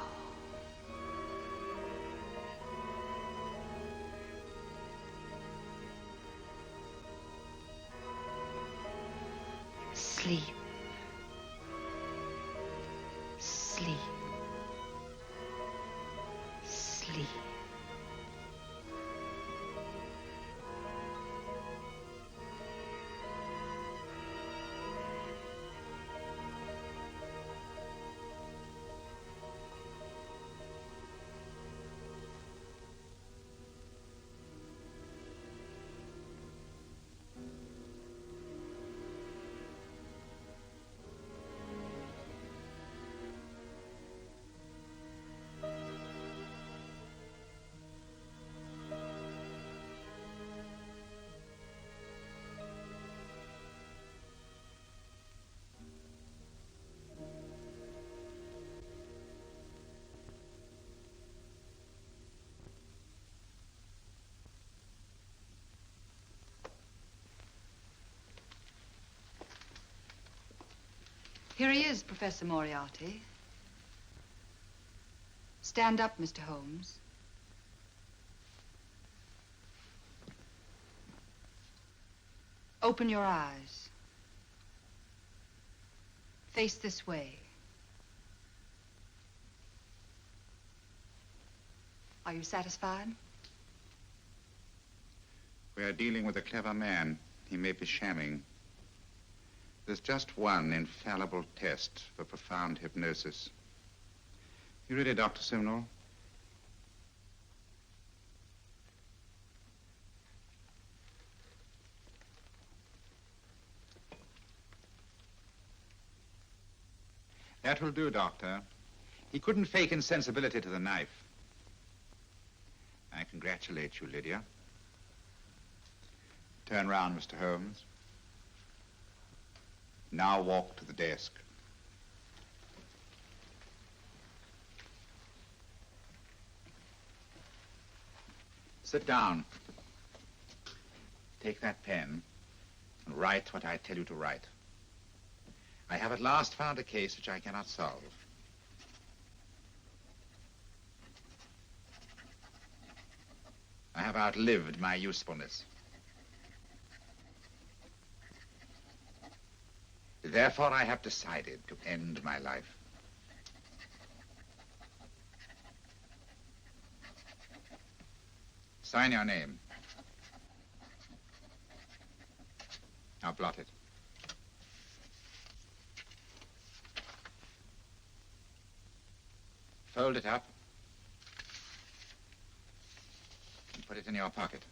Sleep. Sleep. Sleep. Here he is, Professor Moriarty. Stand up, Mr. Holmes. Open your eyes. Face this way. Are you satisfied? We are dealing with a clever man. He may be shamming. There's just one infallible test for profound hypnosis. You ready, Dr. Simnel? That will do, Doctor. He couldn't fake insensibility to the knife. I congratulate you, Lydia. Turn round, Mr. Holmes. Now walk to the desk. Sit down. Take that pen and write what I tell you to write. I have at last found a case which I cannot solve. I have outlived my usefulness. Therefore, I have decided to end my life. Sign your name. Now blot it. Fold it up and put it in your pocket.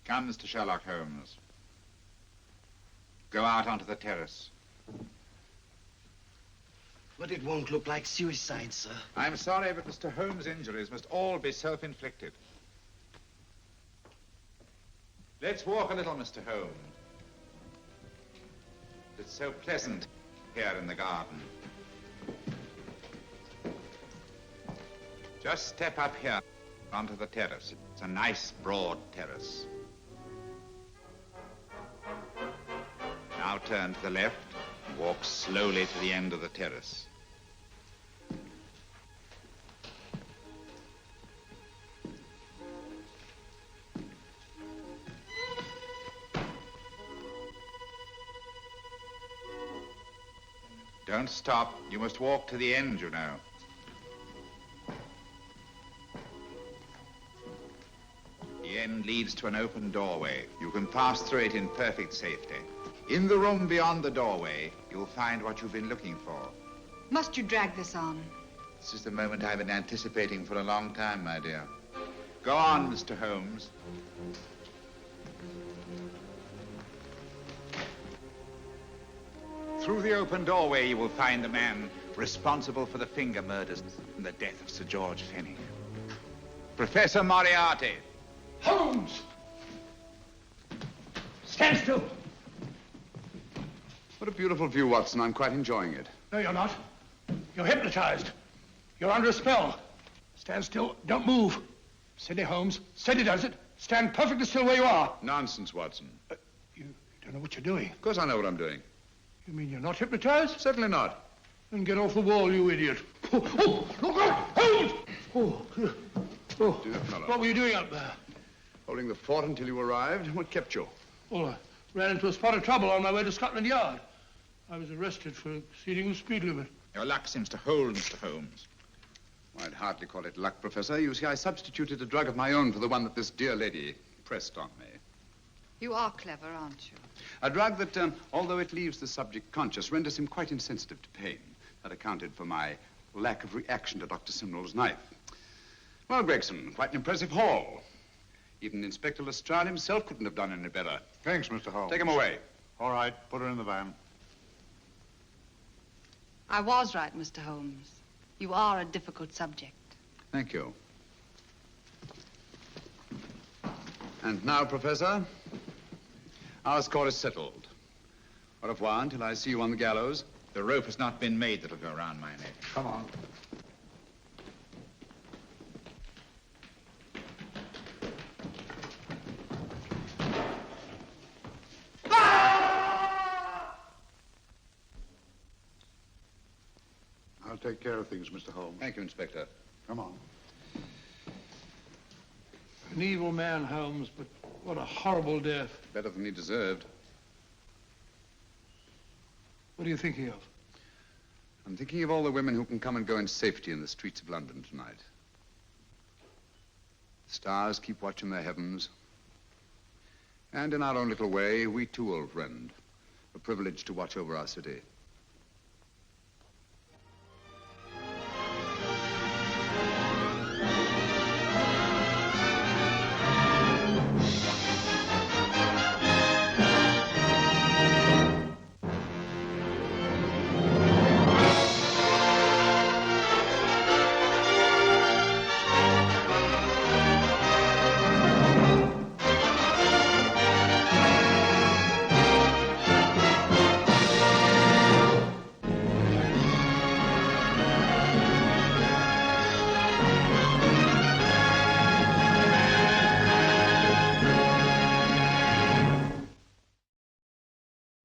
Come, Mr. Sherlock Holmes. Go out onto the terrace. But it won't look like suicide, sir. I'm sorry, but Mr. Holmes' injuries must all be self-inflicted. Let's walk a little, Mr. Holmes. It's so pleasant here in the garden. Just step up here onto the terrace. It's a nice, broad terrace. Now turn to the left, walk slowly to the end of the terrace. Don't stop. You must walk to the end, you know. The end leads to an open doorway. You can pass through it in perfect safety. In the room beyond the doorway, you'll find what you've been looking for. Must you drag this on? This is the moment I've been anticipating for a long time, my dear. Go on, Mr. Holmes. Through the open doorway, you will find the man responsible for the finger murders and the death of Sir George Fenning. Professor Moriarty. Holmes! Stand still. What a beautiful view, Watson. I'm quite enjoying it. No, you're not. You're hypnotized. You're under a spell. Stand still. Don't move. Steady, Holmes. Steady does it. Stand perfectly still where you are. Nonsense, Watson. You don't know what you're doing. Of course I know what I'm doing. You mean you're not hypnotized? Certainly not. Then get off the wall, you idiot. Oh, look out! Holmes! Oh, Dear fellow. What were you doing up there? Holding the fort until you arrived. What kept you? Well, I ran into a spot of trouble on my way to Scotland Yard. I was arrested for exceeding the speed limit. Your luck seems to hold, Mr. Holmes. I'd hardly call it luck, Professor. You see, I substituted a drug of my own for the one that this dear lady pressed on me. You are clever, aren't you? A drug that, although it leaves the subject conscious, renders him quite insensitive to pain. That accounted for my lack of reaction to Dr. Simnel's knife. Well, Gregson, quite an impressive haul. Even Inspector Lestrade himself couldn't have done any better. Thanks, Mr. Holmes. Take him away. All right, put her in the van. I was right, Mr. Holmes. You are a difficult subject. Thank you. And now, Professor, our score is settled. Au revoir until I see you on the gallows. The rope has not been made that'll go around my neck. Come on. take care of things, Mr. Holmes. Thank you, Inspector. Come on. An evil man, Holmes, but what a horrible death. Better than he deserved. What are you thinking of? I'm thinking of all the women who can come and go in safety in the streets of London tonight. Stars keep watch in the heavens. And in our own little way, we too, old friend, are privileged to watch over our city.